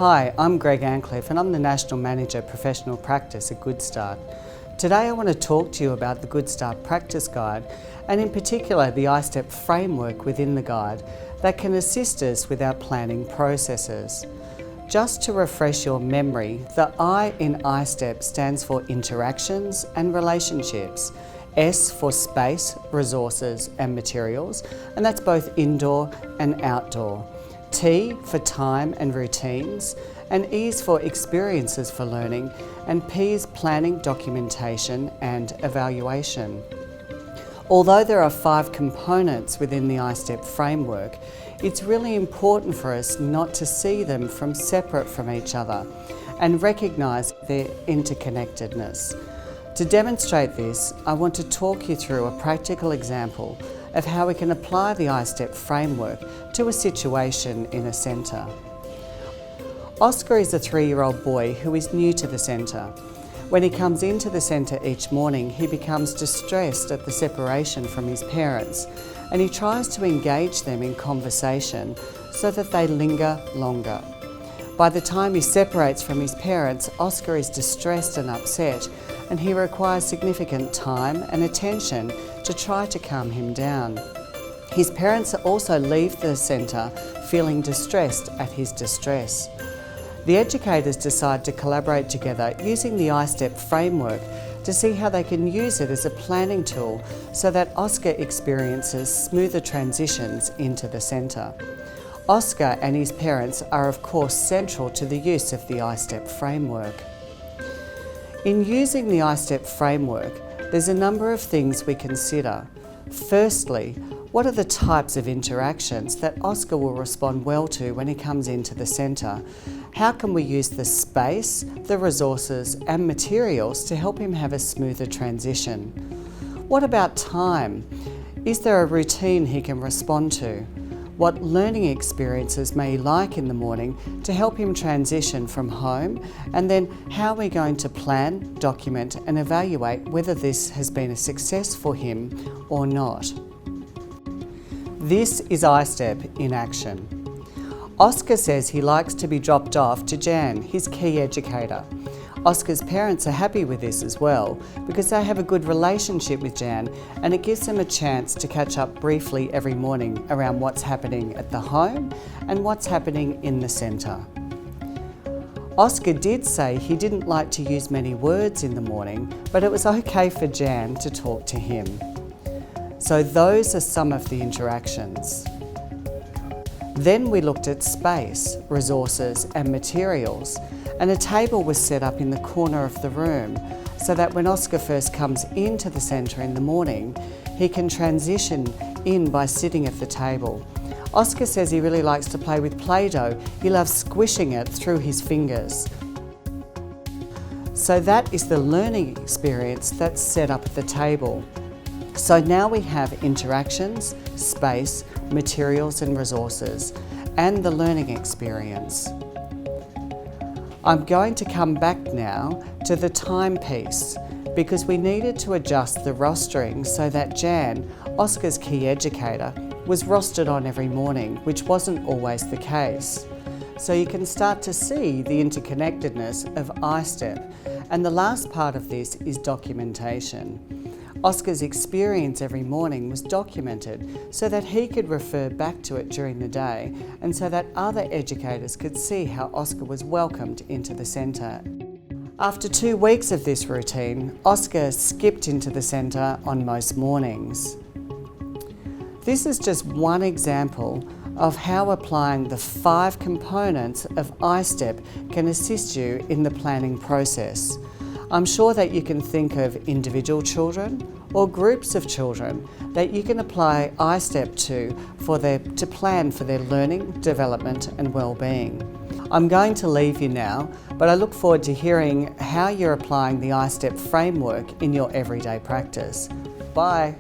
Hi, I'm Greg Ancliffe and I'm the National Manager Professional Practice at Good Start. Today I want to talk to you about the Good Start Practice Guide and in particular the ISTEP framework within the guide that can assist us with our planning processes. Just to refresh your memory, the I in ISTEP stands for interactions and relationships. S for space, resources and materials, and that's both indoor and outdoor. T for time and routines, and E is for experiences for learning, and P is planning, documentation and evaluation. Although there are 5 components within the ISTEP framework, it's really important for us not to see them from separate from each other and recognise their interconnectedness. To demonstrate this, I want to talk you through a practical example of how we can apply the ISTEP framework to a situation in a centre. Oscar is a 3-year-old boy who is new to the centre. When he comes into the centre each morning, he becomes distressed at the separation from his parents, and he tries to engage them in conversation so that they linger longer. By the time he separates from his parents, Oscar is distressed and upset, and he requires significant time and attention to try to calm him down. His parents also leave the centre feeling distressed at his distress. The educators decide to collaborate together using the ISTEP framework to see how they can use it as a planning tool so that Oscar experiences smoother transitions into the centre. Oscar and his parents are of course central to the use of the ISTEP framework. In using the ISTEP framework, there's a number of things we consider. Firstly, what are the types of interactions that Oscar will respond well to when he comes into the centre? How can we use the space, the resources and materials to help him have a smoother transition? What about time? Is there a routine he can respond to? What learning experiences may he like in the morning to help him transition from home? And then how are we going to plan, document and evaluate whether this has been a success for him or not? This is ISTEP in action. Oscar says he likes to be dropped off to Jan, his key educator. Oscar's parents are happy with this as well because they have a good relationship with Jan and it gives them a chance to catch up briefly every morning around what's happening at the home and what's happening in the centre. Oscar did say he didn't like to use many words in the morning, but it was okay for Jan to talk to him. So those are some of the interactions. Then we looked at space, resources and materials, and a table was set up in the corner of the room so that when Oscar first comes into the centre in the morning, he can transition in by sitting at the table. Oscar says he really likes to play with Play-Doh. He loves squishing it through his fingers. So that is the learning experience that's set up at the table. So now we have interactions, space, materials and resources, and the learning experience. I'm going to come back now to the time piece because we needed to adjust the rostering so that Jan, Oscar's key educator, was rostered on every morning, which wasn't always the case. So you can start to see the interconnectedness of ISTEP, and the last part of this is documentation. Oscar's experience every morning was documented so that he could refer back to it during the day and so that other educators could see how Oscar was welcomed into the centre. After 2 weeks of this routine, Oscar skipped into the centre on most mornings. This is just one example of how applying the 5 components of ISTEP can assist you in the planning process. I'm sure that you can think of individual children or groups of children that you can apply ISTEP to plan for their learning, development and well-being. I'm going to leave you now, but I look forward to hearing how you're applying the ISTEP framework in your everyday practice. Bye.